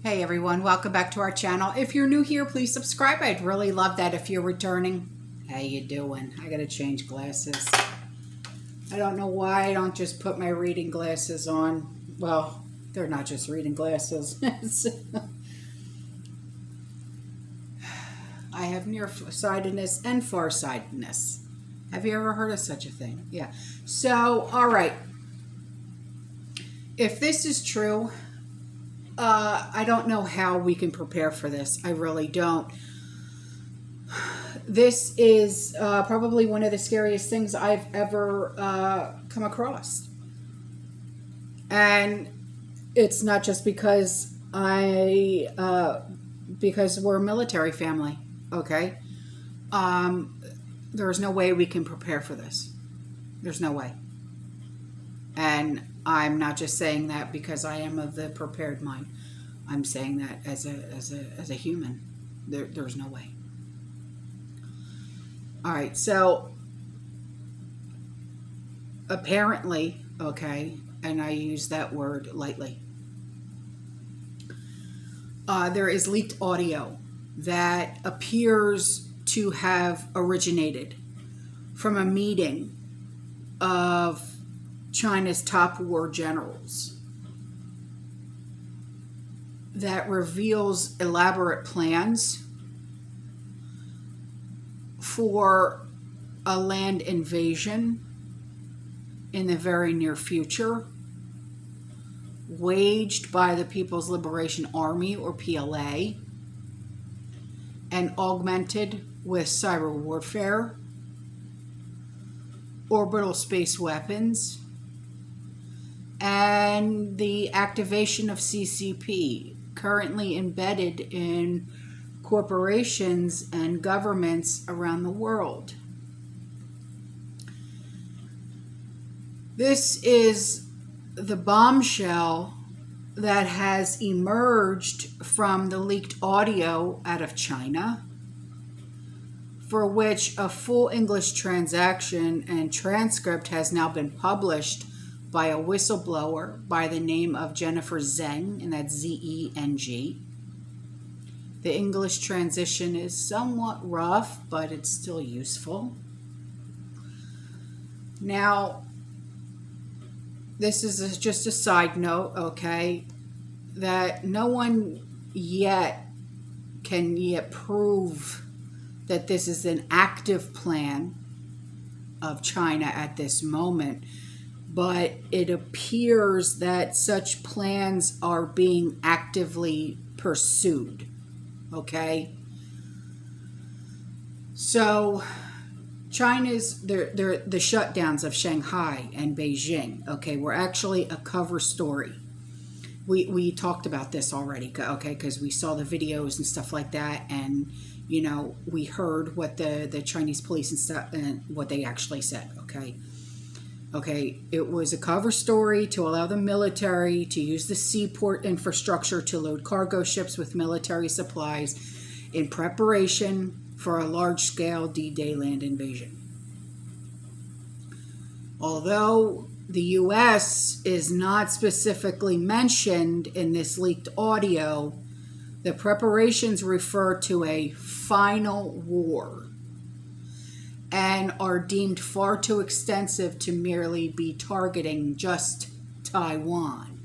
Hey everyone, welcome back to our channel. If you're new here, please subscribe. I'd really love that if you're returning. How you doing? I gotta change glasses. I don't know why I don't just put my reading glasses on. Well, they're not just reading glasses. I have nearsightedness and farsightedness. Have you ever heard of such a thing? Yeah. So, all right. If this is true, I don't know how we can prepare for this. I really don't. This is probably one of the scariest things I've ever come across. And it's not just because because we're a military family, okay? There's no way we can prepare for this. There's no way. And I'm not just saying that because I am of the prepared mind. I'm saying that as a human. There's no way. All right, so apparently, okay, and I use that word lightly, there is leaked audio that appears to have originated from a meeting of China's top war generals that reveals elaborate plans for a land invasion in the very near future, waged by the People's Liberation Army, or PLA, and augmented with cyber warfare, orbital space weapons, and the activation of CCP, currently embedded in corporations and governments around the world. This is the bombshell that has emerged from the leaked audio out of China, for which a full English transaction and transcript has now been published by a whistleblower by the name of Jennifer Zeng, and that's Z-E-N-G. The English transition is somewhat rough, but it's still useful. Now, this is just a side note, okay, that no one can yet prove that this is an active plan of China at this moment. But it appears that such plans are being actively pursued, okay? So China's, the shutdowns of Shanghai and Beijing, okay, were actually a cover story. We talked about this already, okay, because we saw the videos and stuff like that, and, you know, we heard what the Chinese police and stuff, and what they actually said, okay? Okay, it was a cover story to allow the military to use the seaport infrastructure to load cargo ships with military supplies in preparation for a large-scale D-Day land invasion. Although the U.S. is not specifically mentioned in this leaked audio, the preparations refer to a final war and are deemed far too extensive to merely be targeting just Taiwan.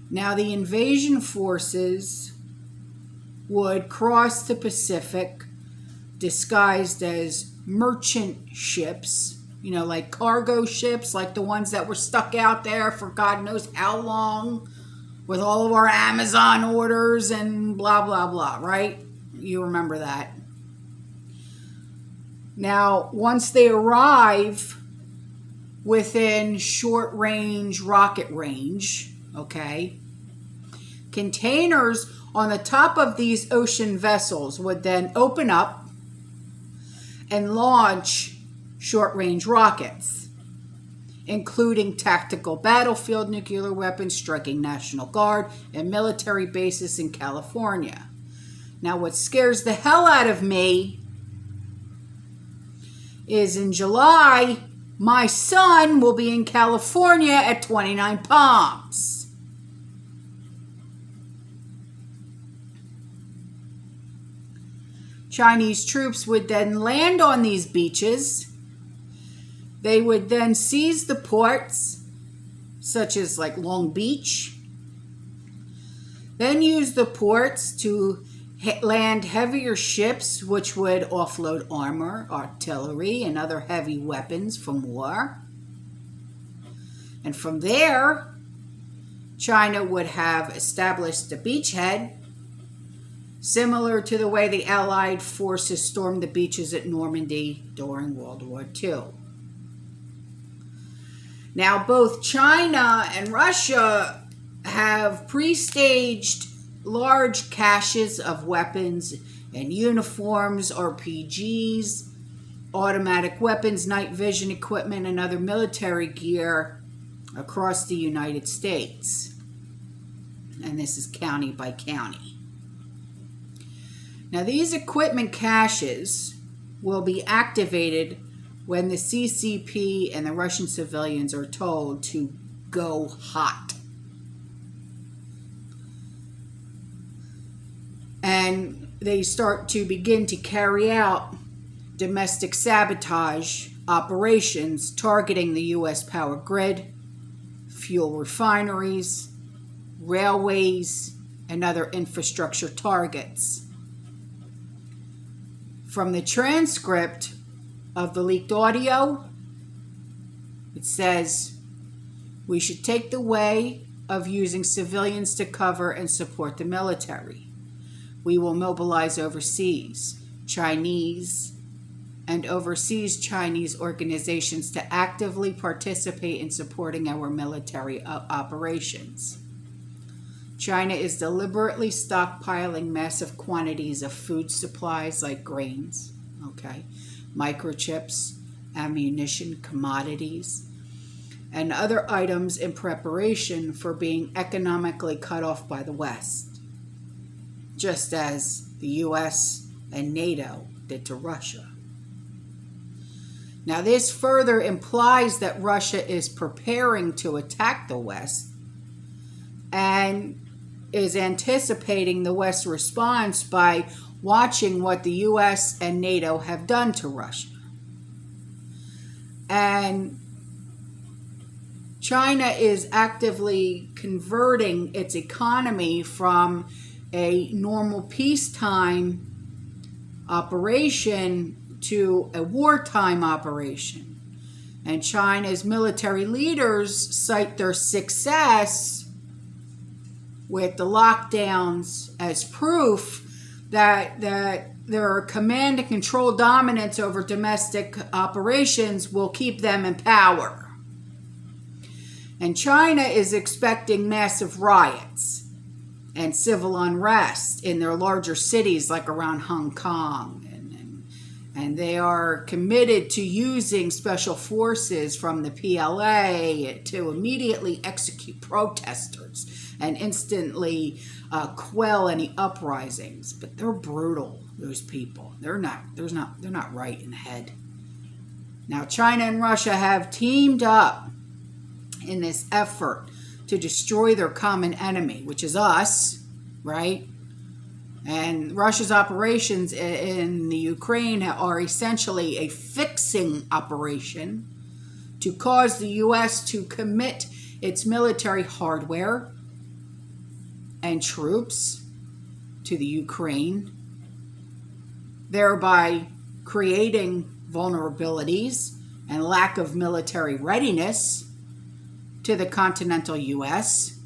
Now, the invasion forces would cross the Pacific disguised as merchant ships, you know, like cargo ships, like the ones that were stuck out there for God knows how long with all of our Amazon orders and blah, blah, blah, right? You remember that. Now, once they arrive within short-range rocket range, okay, containers on the top of these ocean vessels would then open up and launch short-range rockets, including tactical battlefield nuclear weapons striking National Guard and military bases in California. Now, what scares the hell out of me is in July, my son will be in California at 29 Palms. Chinese troops would then land on these beaches. They would then seize the ports, such as like Long Beach, then use the ports to land heavier ships, which would offload armor, artillery, and other heavy weapons from war. And from there, China would have established a beachhead, similar to the way the Allied forces stormed the beaches at Normandy during World War II. Now, both China and Russia have pre-staged large caches of weapons and uniforms, RPGs, automatic weapons, night vision equipment, and other military gear across the United States. And this is county by county. Now, these equipment caches will be activated when the CCP and the Russian civilians are told to go hot. And they start to begin to carry out domestic sabotage operations targeting the U.S. power grid, fuel refineries, railways, and other infrastructure targets. From the transcript of the leaked audio, it says, "We should take the way of using civilians to cover and support the military. We will mobilize overseas, Chinese, and overseas Chinese organizations to actively participate in supporting our military operations. China is deliberately stockpiling massive quantities of food supplies like grains, microchips, ammunition, commodities, and other items in preparation for being economically cut off by the West, just as the US and NATO did to Russia. Now, this further implies that Russia is preparing to attack the West and is anticipating the West's response by watching what the US and NATO have done to Russia. And China is actively converting its economy from a normal peacetime operation to a wartime operation. And China's military leaders cite their success with the lockdowns as proof that their command and control dominance over domestic operations will keep them in power. And China is expecting massive riots and civil unrest in their larger cities like around Hong Kong. And they are committed to using special forces from the PLA to immediately execute protesters and instantly quell any uprisings. But they're brutal, those people. They're not right in the head. Now, China and Russia have teamed up in this effort to destroy their common enemy, which is us, right? And Russia's operations in the Ukraine are essentially a fixing operation to cause the U.S. to commit its military hardware and troops to the Ukraine, thereby creating vulnerabilities and lack of military readiness to the continental U.S.,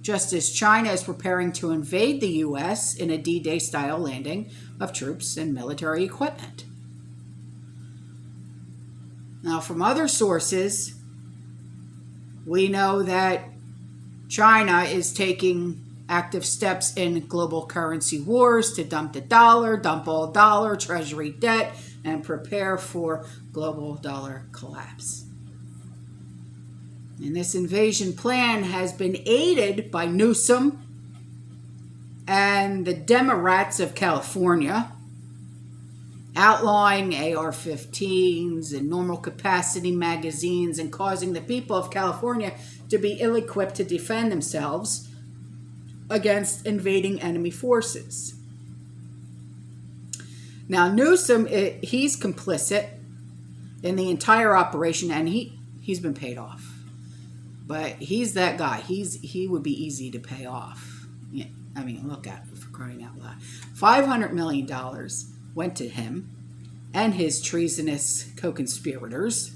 just as China is preparing to invade the U.S. in a D-Day style landing of troops and military equipment. Now, from other sources, we know that China is taking active steps in global currency wars to dump the dollar, dump all dollar, treasury debt, and prepare for global dollar collapse. And this invasion plan has been aided by Newsom and the Democrats of California, outlawing AR-15s and normal capacity magazines and causing the people of California to be ill-equipped to defend themselves against invading enemy forces. Now Newsom, he's complicit in the entire operation, and he's been paid off. But he's that guy. He would be easy to pay off. Yeah, I mean, look at it, for crying out loud. $500 million went to him and his treasonous co-conspirators.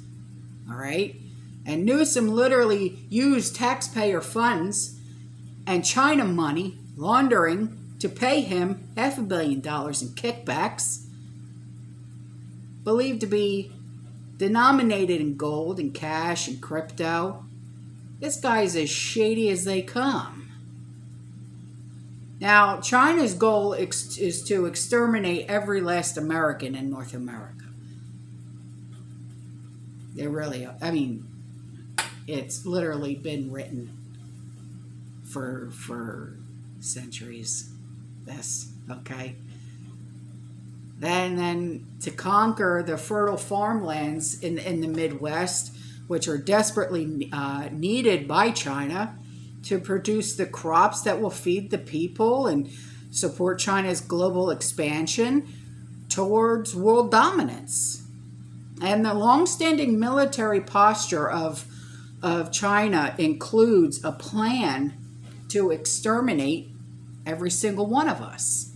All right? And Newsom literally used taxpayer funds and China money laundering to pay him $500 million in kickbacks, believed to be denominated in gold and cash and crypto. This guy's as shady as they come. Now, China's goal is to exterminate every last American in North America. They really are. I mean, it's literally been written for centuries. This, okay? Then to conquer the fertile farmlands in the Midwest, which are desperately needed by China to produce the crops that will feed the people and support China's global expansion towards world dominance. And the longstanding military posture of China includes a plan to exterminate every single one of us,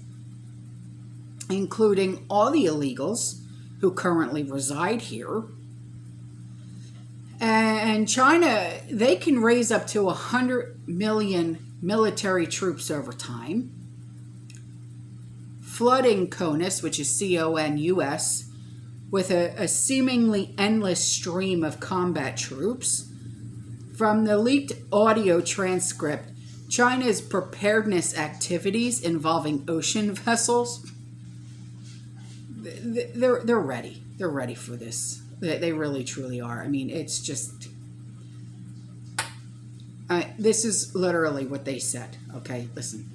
including all the illegals who currently reside here. And China, they can raise up to 100 million military troops over time, flooding CONUS, which is CONUS, with a seemingly endless stream of combat troops. From the leaked audio transcript, China's preparedness activities involving ocean vessels, they're ready. They're ready for this. They really, truly are. I mean, it's just... this is literally what they said. Okay, listen.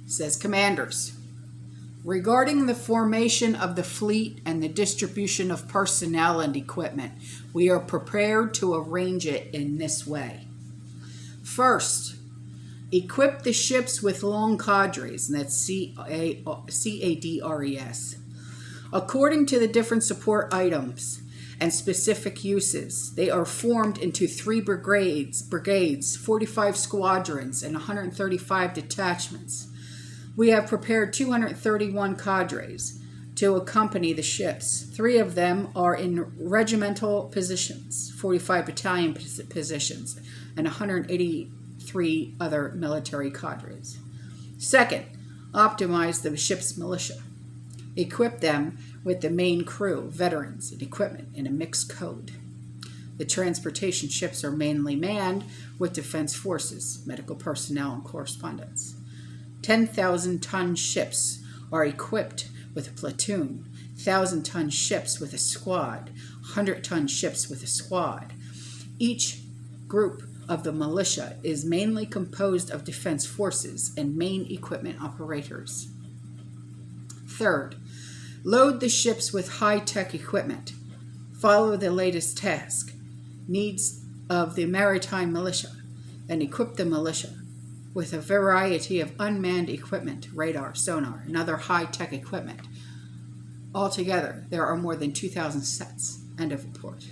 It says, Commanders, regarding the formation of the fleet and the distribution of personnel and equipment, we are prepared to arrange it in this way. First, equip the ships with long cadres, and that's CADRES. According to the different support items and specific uses, they are formed into 3 brigades, 45 squadrons, and 135 detachments. We have prepared 231 cadres to accompany the ships. 3 of them are in regimental positions, 45 battalion positions, and 183 other military cadres. Second, optimize the ship's militia. Equip them with the main crew, veterans, and equipment in a mixed code. The transportation ships are mainly manned with defense forces, medical personnel, and correspondents. 10,000-ton ships are equipped with a platoon, 1,000-ton ships with a squad, 100-ton ships with a squad. Each group of the militia is mainly composed of defense forces and main equipment operators. Third, load the ships with high-tech equipment. Follow the latest task, needs of the maritime militia, and equip the militia with a variety of unmanned equipment, radar, sonar, and other high-tech equipment. Altogether, there are more than 2,000 sets. End of report.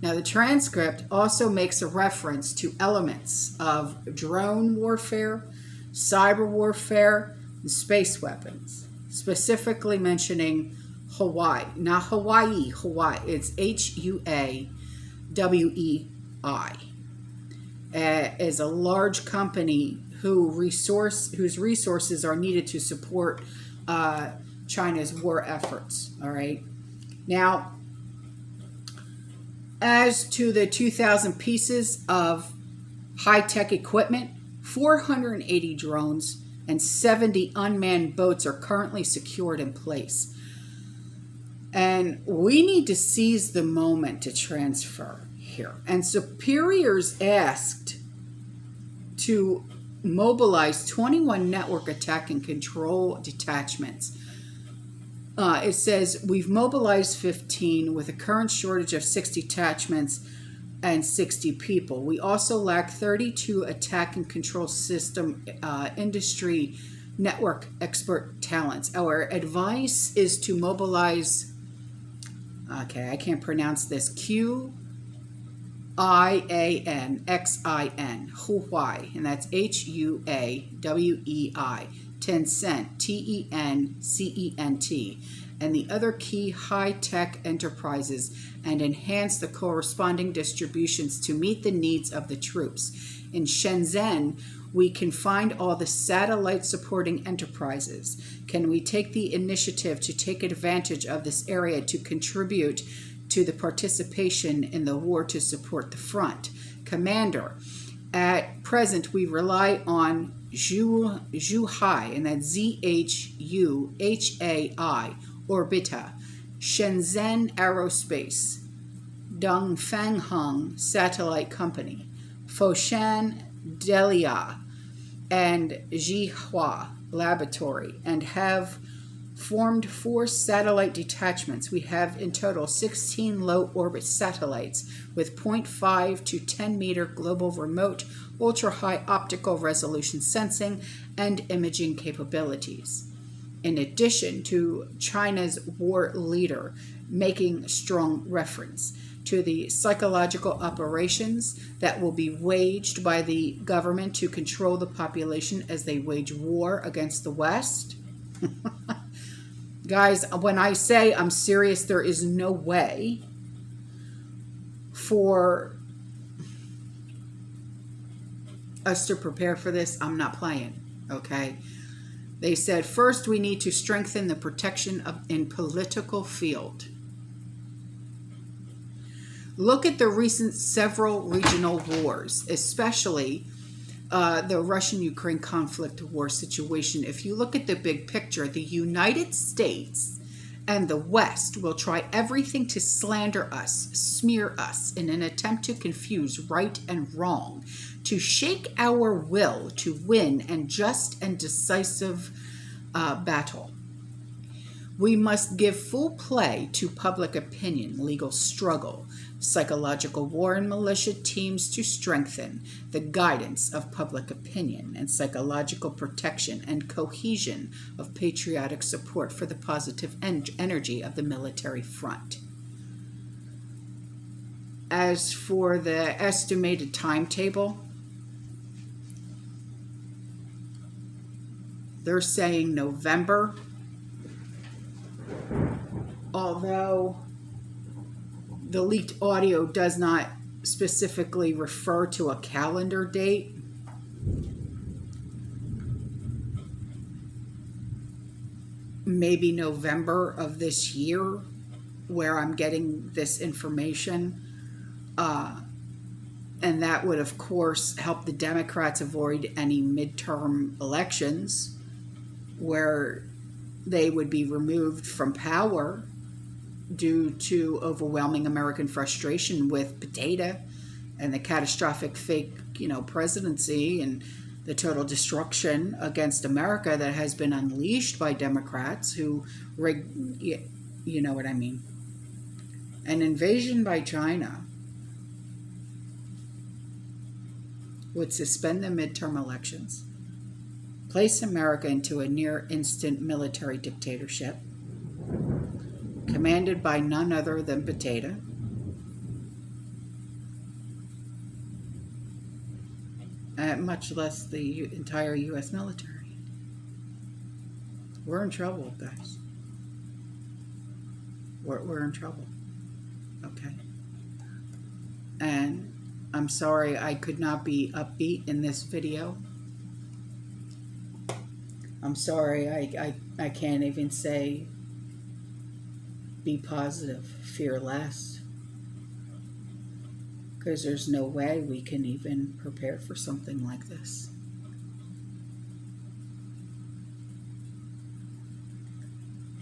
Now, the transcript also makes a reference to elements of drone warfare, cyber warfare, and space weapons, specifically mentioning Hawaii. Not Hawaii. It's HUAWEI. Is a large company whose resources are needed to support China's war efforts. All right. Now, as to the 2,000 pieces of high-tech equipment, 480 drones and 70 unmanned boats are currently secured in place. And we need to seize the moment to transfer here. And superiors asked to mobilize 21 network attack and control detachments. It says we've mobilized 15 with a current shortage of 6 detachments and 60 people. We also lack 32 attack and control system industry network expert talents. Our advice is to mobilize, okay, I can't pronounce this, QIANXIN, Huawei, and that's HUAWEI, Tencent, TENCENT, and the other key high-tech enterprises, and enhance the corresponding distributions to meet the needs of the troops. In Shenzhen, we can find all the satellite supporting enterprises. Can we take the initiative to take advantage of this area to contribute to the participation in the war to support the front? Commander, at present we rely on Zhuhai, and that's ZHUHAI, Orbita, Shenzhen Aerospace, Dongfangheng Satellite Company, Foshan Delia, and Jihua Laboratory, and have formed 4 satellite detachments. We have in total 16 low orbit satellites with 0.5 to 10 meter global remote ultra high optical resolution sensing and imaging capabilities. In addition to China's war leader making strong reference to the psychological operations that will be waged by the government to control the population as they wage war against the West. Guys, when I say I'm serious, there is no way for us to prepare for this. I'm not playing, okay? They said, first, we need to strengthen the protection in political field. Look at the recent several regional wars, especially the Russian-Ukraine conflict war situation. If you look at the big picture, the United States and the West will try everything to slander us, smear us in an attempt to confuse right and wrong, to shake our will to win a just and decisive battle. We must give full play to public opinion, legal struggle, psychological war and militia teams to strengthen the guidance of public opinion and psychological protection and cohesion of patriotic support for the positive energy of the military front. As for the estimated timetable, they're saying November, although the leaked audio does not specifically refer to a calendar date. Maybe November of this year, where I'm getting this information. And that would, of course, help the Democrats avoid any midterm elections where they would be removed from power due to overwhelming American frustration with potato and the catastrophic fake, presidency and the total destruction against America that has been unleashed by Democrats who, you know what I mean. An invasion by China would suspend the midterm elections, place America into a near instant military dictatorship, commanded by none other than potato, much less the entire U.S. military. We're in trouble, guys. We're in trouble. Okay. And I'm sorry I could not be upbeat in this video. I'm sorry I can't even say be positive, fear less. Because there's no way we can even prepare for something like this.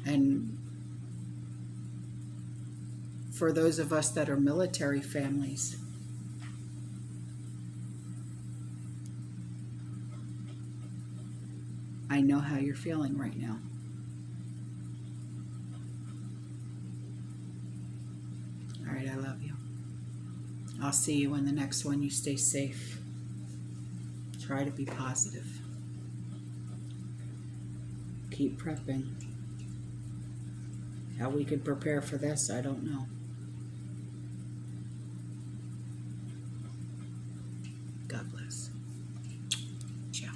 And for those of us that are military families, I know how you're feeling right now. All right, I love you. I'll see you in the next one. You stay safe. Try to be positive. keep prepping. How we could prepare for this, I don't know. God bless. Ciao.